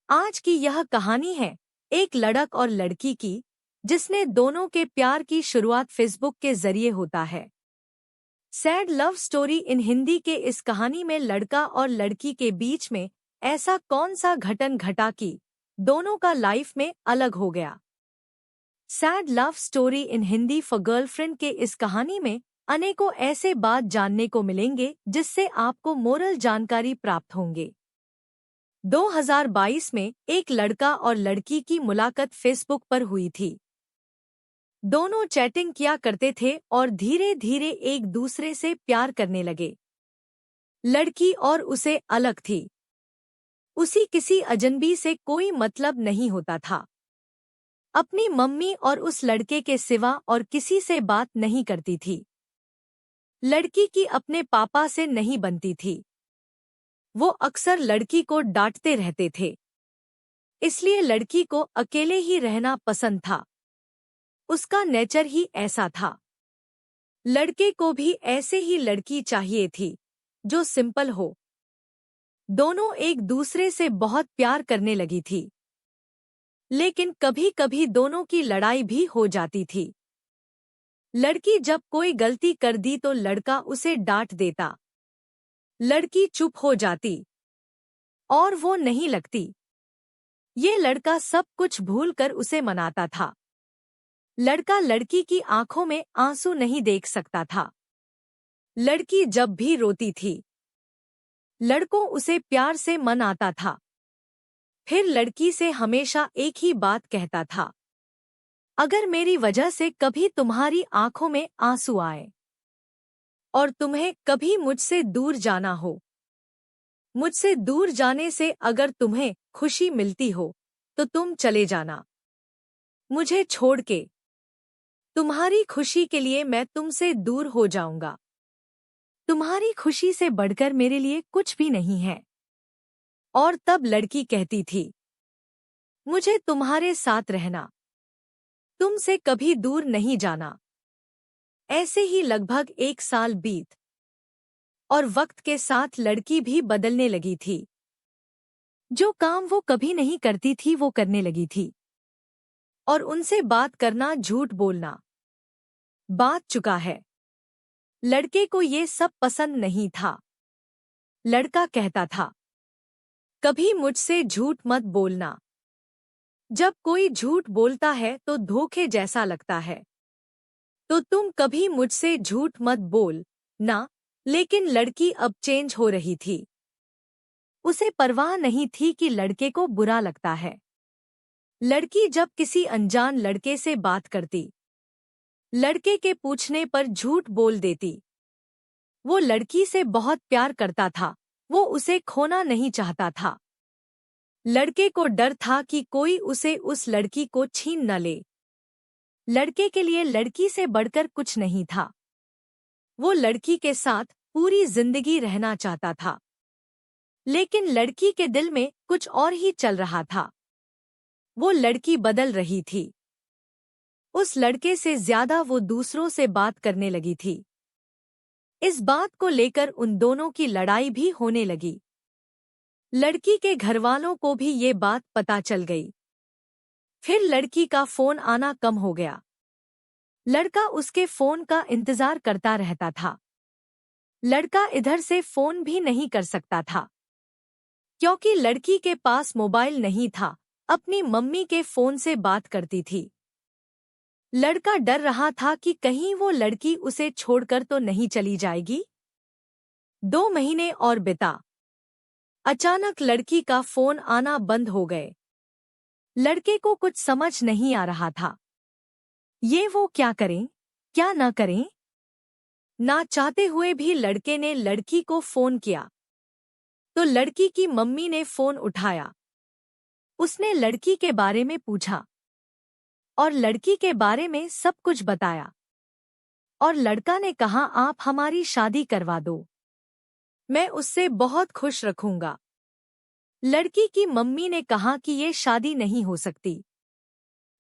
आज की यह कहानी है एक लड़क और लड़की की, जिसने दोनों के प्यार की शुरुआत फेसबुक के जरिए होता है। Sad love story in Hindi के इस कहानी में लड़का और लड़की के बीच में ऐसा कौन सा घटन घटा कि दोनों का लाइफ में अलग हो गया। Sad love story in Hindi for girlfriend के इस कहानी में अनेकों ऐसे बात जानने को मिलेंगे जिससे आपको मोरल जानकारी प्राप्त होंगे। 2022 में एक लड़का और लड़की की मुलाकात फेसबुक पर हुई थी। दोनों चैटिंग किया करते थे और धीरे धीरे एक दूसरे से प्यार करने लगे। लड़की और उसे अलग थी। उसी किसी अजनबी से कोई मतलब नहीं होता था। अपनी मम्मी और उस लड़के के सिवा और किसी से बात नहीं करती थी। लड़की की अपने पापा से नहीं बनती थी। वो अक्सर लड़की को डांटते रहते थे, इसलिए लड़की को अकेले ही रहना पसंद था। उसका नेचर ही ऐसा था। लड़के को भी ऐसे ही लड़की चाहिए थी, जो सिंपल हो। दोनों एक दूसरे से बहुत प्यार करने लगी थी, लेकिन कभी कभी दोनों की लड़ाई भी हो जाती थी। लड़की जब कोई गलती कर दी तो लड़का उसे डांट देता। लड़की चुप हो जाती और वो नहीं लगती। ये लड़का सब कुछ भूलकर उसे मनाता था। लड़का लड़की की आंखों में आंसू नहीं देख सकता था। लड़की जब भी रोती थी, लड़कों उसे प्यार से मनाता था। फिर लड़की से हमेशा एक ही बात कहता था, अगर मेरी वजह से कभी तुम्हारी आंखों में आंसू आए और तुम्हें कभी मुझसे दूर जाना हो, मुझसे दूर जाने से अगर तुम्हें खुशी मिलती हो तो तुम चले जाना मुझे छोड़ के। तुम्हारी खुशी के लिए मैं तुमसे दूर हो जाऊंगा। तुम्हारी खुशी से बढ़कर मेरे लिए कुछ भी नहीं है। और तब लड़की कहती थी, मुझे तुम्हारे साथ रहना, तुमसे कभी दूर नहीं जाना। ऐसे ही लगभग 1 साल बीत और वक्त के साथ लड़की भी बदलने लगी थी। जो काम वो कभी नहीं करती थी वो करने लगी थी, और उनसे बात करना झूठ बोलना बात चुका है। लड़के को ये सब पसंद नहीं था। लड़का कहता था, कभी मुझसे झूठ मत बोलना। जब कोई झूठ बोलता है तो धोखे जैसा लगता है, तो तुम कभी मुझसे झूठ मत बोल ना। लेकिन लड़की अब चेंज हो रही थी। उसे परवाह नहीं थी कि लड़के को बुरा लगता है। लड़की जब किसी अनजान लड़के से बात करती, लड़के के पूछने पर झूठ बोल देती। वो लड़की से बहुत प्यार करता था, वो उसे खोना नहीं चाहता था। लड़के को डर था कि कोई उसे उस लड़की को छीन न ले। लड़के के लिए लड़की से बढ़कर कुछ नहीं था। वो लड़की के साथ पूरी जिंदगी रहना चाहता था, लेकिन लड़की के दिल में कुछ और ही चल रहा था। वो लड़की बदल रही थी। उस लड़के से ज्यादा वो दूसरों से बात करने लगी थी। इस बात को लेकर उन दोनों की लड़ाई भी होने लगी। लड़की के घरवालों को भी ये बात पता चल गई। फिर लड़की का फोन आना कम हो गया। लड़का उसके फोन का इंतजार करता रहता था। लड़का इधर से फोन भी नहीं कर सकता था, क्योंकि लड़की के पास मोबाइल नहीं था। अपनी मम्मी के फोन से बात करती थी। लड़का डर रहा था कि कहीं वो लड़की उसे छोड़कर तो नहीं चली जाएगी। 2 महीने और बिता। अचानक लड़की का फोन आना बंद हो गए। लड़के को कुछ समझ नहीं आ रहा था। ये वो क्या करें, क्या न करें। ना चाहते हुए भी लड़के ने लड़की को फोन किया, तो लड़की की मम्मी ने फोन उठाया। उसने लड़की के बारे में पूछा और लड़की के बारे में सब कुछ बताया। और लड़का ने कहा, आप हमारी शादी करवा दो, मैं उससे बहुत खुश रखूंगा। लड़की की मम्मी ने कहा कि ये शादी नहीं हो सकती।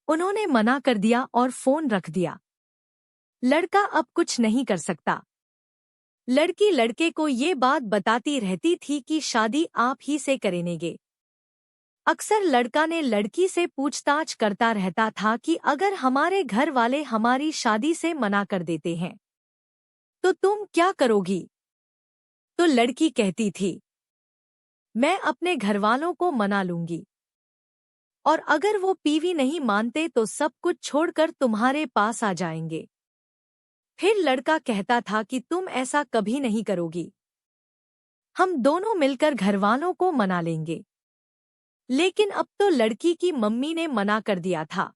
उन्होंने मना कर दिया और फोन रख दिया। लड़का अब कुछ नहीं कर सकता। लड़की लड़के को ये बात बताती रहती थी कि शादी आप ही से करेंगे। अक्सर लड़का ने लड़की से पूछताछ करता रहता था कि अगर हमारे घर वाले हमारी शादी से मना कर देते हैं तो तुम क्या करोगी। तो लड़की कहती थी, मैं अपने घरवालों को मना लूंगी, और अगर वो पीवी नहीं मानते तो सब कुछ छोड़कर तुम्हारे पास आ जाएंगे। फिर लड़का कहता था कि तुम ऐसा कभी नहीं करोगी, हम दोनों मिलकर घरवालों को मना लेंगे। लेकिन अब तो लड़की की मम्मी ने मना कर दिया था।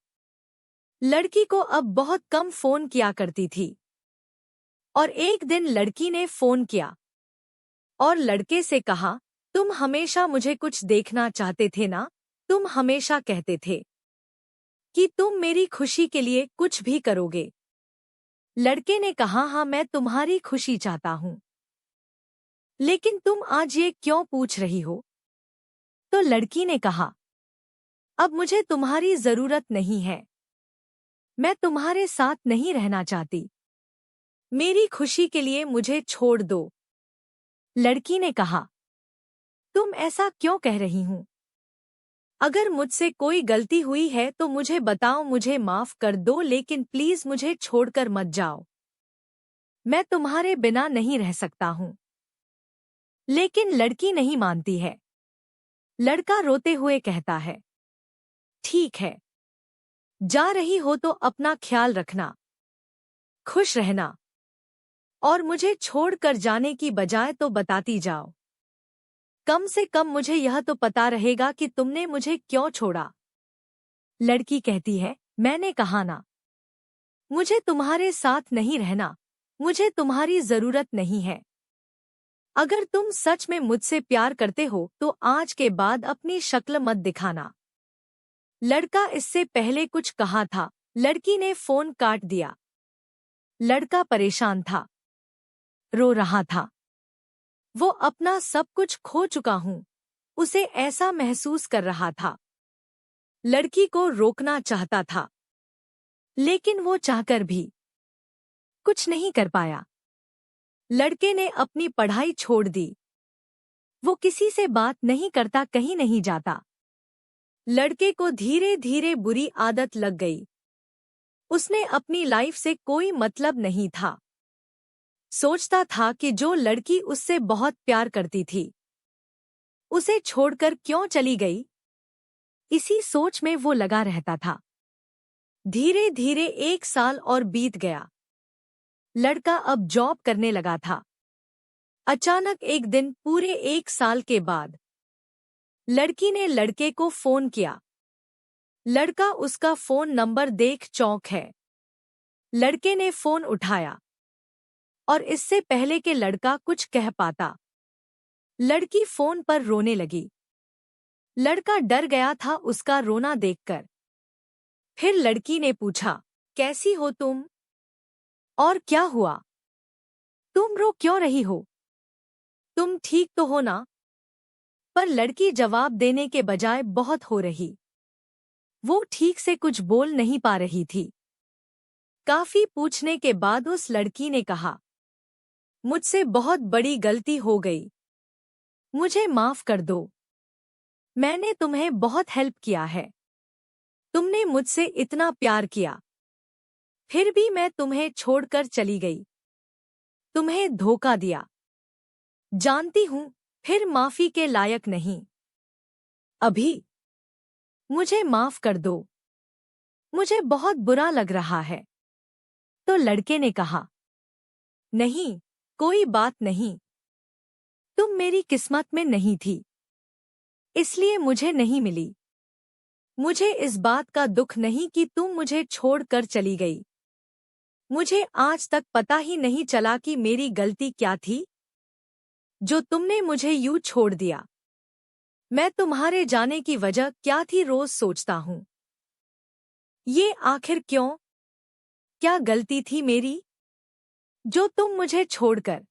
लड़की को अब बहुत कम फोन किया करती थी, और एक दिन लड़की ने फोन किया और लड़के से कहा, तुम हमेशा मुझे कुछ देखना चाहते थे ना, तुम हमेशा कहते थे कि तुम मेरी खुशी के लिए कुछ भी करोगे। लड़के ने कहा, हाँ मैं तुम्हारी खुशी चाहता हूँ, लेकिन तुम आज ये क्यों पूछ रही हो। तो लड़की ने कहा, अब मुझे तुम्हारी जरूरत नहीं है, मैं तुम्हारे साथ नहीं रहना चाहती, मेरी खुशी के लिए मुझे छोड़ दो। लड़की ने कहा, तुम ऐसा क्यों कह रही हूँ, अगर मुझसे कोई गलती हुई है तो मुझे बताओ, मुझे माफ कर दो, लेकिन प्लीज मुझे छोड़कर मत जाओ, मैं तुम्हारे बिना नहीं रह सकता हूँ। लेकिन लड़की नहीं मानती है। लड़का रोते हुए कहता है, ठीक है, जा रही हो तो अपना ख्याल रखना, खुश रहना, और मुझे छोड़कर जाने की बजाय तो बताती जाओ, कम से कम मुझे यह तो पता रहेगा कि तुमने मुझे क्यों छोड़ा। लड़की कहती है, मैंने कहा ना, मुझे तुम्हारे साथ नहीं रहना, मुझे तुम्हारी जरूरत नहीं है। अगर तुम सच में मुझसे प्यार करते हो तो आज के बाद अपनी शक्ल मत दिखाना। लड़का इससे पहले कुछ कहा था, लड़की ने फोन काट दिया। लड़का परेशान था, रो रहा था, वो अपना सब कुछ खो चुका हूँ, उसे ऐसा महसूस कर रहा था। लड़की को रोकना चाहता था, लेकिन वो चाहकर भी कुछ नहीं कर पाया। लड़के ने अपनी पढ़ाई छोड़ दी, वो किसी से बात नहीं करता, कहीं नहीं जाता। लड़के को धीरे धीरे बुरी आदत लग गई, उसने अपनी लाइफ से कोई मतलब नहीं था। सोचता था कि जो लड़की उससे बहुत प्यार करती थी उसे छोड़कर क्यों चली गई, इसी सोच में वो लगा रहता था। धीरे धीरे 1 साल और बीत गया। लड़का अब जॉब करने लगा था। अचानक एक दिन पूरे 1 साल के बाद लड़की ने लड़के को फोन किया। लड़का उसका फोन नंबर देख चौंक है। लड़के ने फोन उठाया और इससे पहले कि लड़का कुछ कह पाता, लड़की फोन पर रोने लगी। लड़का डर गया था उसका रोना देखकर। फिर लड़की ने पूछा, कैसी हो तुम, और क्या हुआ, तुम रो क्यों रही हो, तुम ठीक तो हो ना। पर लड़की जवाब देने के बजाय बहुत हो रही, वो ठीक से कुछ बोल नहीं पा रही थी। काफी पूछने के बाद उस लड़की ने कहा, मुझसे बहुत बड़ी गलती हो गई, मुझे माफ कर दो, मैंने तुम्हें बहुत हेल्प किया है, तुमने मुझसे इतना प्यार किया, फिर भी मैं तुम्हें छोड़कर चली गई, तुम्हें धोखा दिया, जानती हूं फिर माफी के लायक नहीं, अभी मुझे माफ कर दो, मुझे बहुत बुरा लग रहा है। तो लड़के ने कहा, नहीं, कोई बात नहीं, तुम मेरी किस्मत में नहीं थी, इसलिए मुझे नहीं मिली। मुझे इस बात का दुख नहीं कि तुम मुझे छोड़कर चली गई, मुझे आज तक पता ही नहीं चला कि मेरी गलती क्या थी जो तुमने मुझे यूं छोड़ दिया। मैं तुम्हारे जाने की वजह क्या थी रोज सोचता हूँ, ये आखिर क्यों, क्या गलती थी मेरी जो तुम मुझे छोड़कर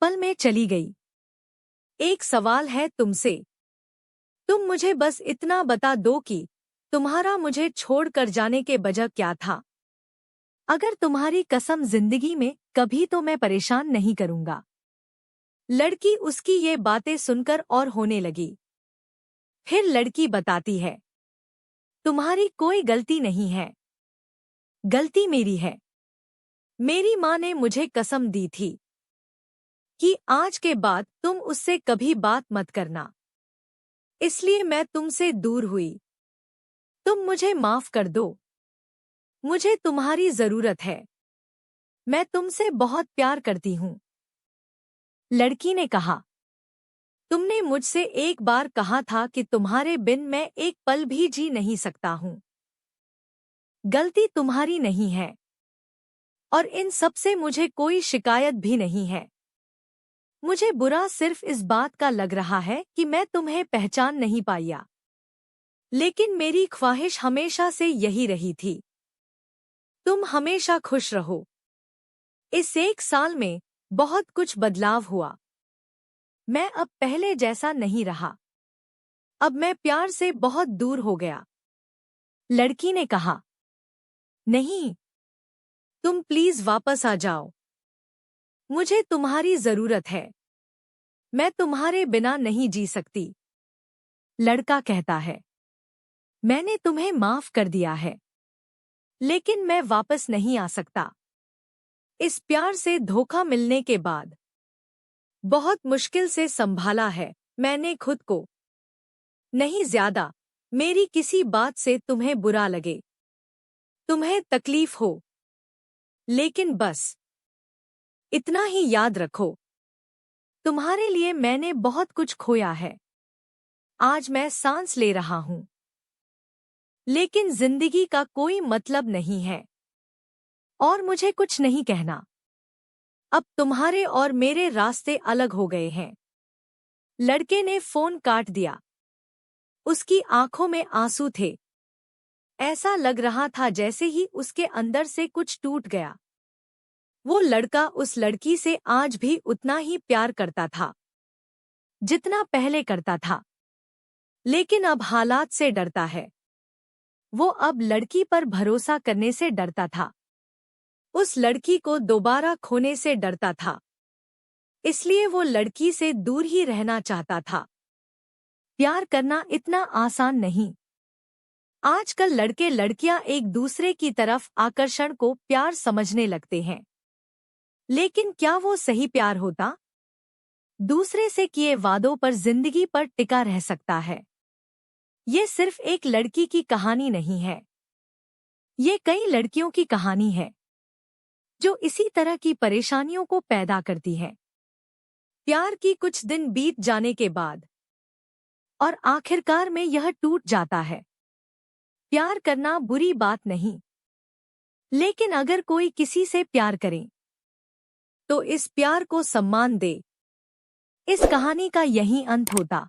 पल में चली गई। एक सवाल है तुमसे, तुम मुझे बस इतना बता दो कि तुम्हारा मुझे छोड़कर जाने के वजह क्या था। अगर तुम्हारी कसम जिंदगी में कभी तो मैं परेशान नहीं करूंगा। लड़की उसकी ये बातें सुनकर और होने लगी। फिर लड़की बताती है, तुम्हारी कोई गलती नहीं है, गलती मेरी है। मेरी माँ ने मुझे कसम दी थी कि आज के बाद तुम उससे कभी बात मत करना, इसलिए मैं तुमसे दूर हुई। तुम मुझे माफ कर दो, मुझे तुम्हारी जरूरत है, मैं तुमसे बहुत प्यार करती हूँ। लड़की ने कहा, तुमने मुझसे एक बार कहा था कि तुम्हारे बिन मैं एक पल भी जी नहीं सकता हूँ। गलती तुम्हारी नहीं है और इन सब से मुझे कोई शिकायत भी नहीं है। मुझे बुरा सिर्फ इस बात का लग रहा है कि मैं तुम्हें पहचान नहीं पाया, लेकिन मेरी ख्वाहिश हमेशा से यही रही थी, तुम हमेशा खुश रहो। इस 1 साल में बहुत कुछ बदलाव हुआ। मैं अब पहले जैसा नहीं रहा, अब मैं प्यार से बहुत दूर हो गया। लड़की ने कहा, नहीं, तुम प्लीज वापस आ जाओ, मुझे तुम्हारी जरूरत है, मैं तुम्हारे बिना नहीं जी सकती। लड़का कहता है, मैंने तुम्हें माफ कर दिया है, लेकिन मैं वापस नहीं आ सकता। इस प्यार से धोखा मिलने के बाद बहुत मुश्किल से संभाला है मैंने खुद को। नहीं ज्यादा मेरी किसी बात से तुम्हें बुरा लगे, तुम्हें तकलीफ हो, लेकिन बस इतना ही याद रखो, तुम्हारे लिए मैंने बहुत कुछ खोया है। आज मैं सांस ले रहा हूँ, लेकिन जिंदगी का कोई मतलब नहीं है और मुझे कुछ नहीं कहना। अब तुम्हारे और मेरे रास्ते अलग हो गए हैं। लड़के ने फोन काट दिया। उसकी आंखों में आंसू थे। ऐसा लग रहा था जैसे ही उसके अंदर से कुछ टूट गया। वो लड़का उस लड़की से आज भी उतना ही प्यार करता था जितना पहले करता था, लेकिन अब हालात से डरता है। वो अब लड़की पर भरोसा करने से डरता था, उस लड़की को दोबारा खोने से डरता था, इसलिए वो लड़की से दूर ही रहना चाहता था। प्यार करना इतना आसान नहीं। आजकल लड़के लड़कियां एक दूसरे की तरफ आकर्षण को प्यार समझने लगते हैं, लेकिन क्या वो सही प्यार होता? दूसरे से किए वादों पर जिंदगी पर टिका रह सकता है। ये सिर्फ एक लड़की की कहानी नहीं है, ये कई लड़कियों की कहानी है जो इसी तरह की परेशानियों को पैदा करती है। प्यार की कुछ दिन बीत जाने के बाद और आखिरकार में यह टूट जाता है। प्यार करना बुरी बात नहीं, लेकिन अगर कोई किसी से प्यार करे तो इस प्यार को सम्मान दे। इस कहानी का यही अंत होता।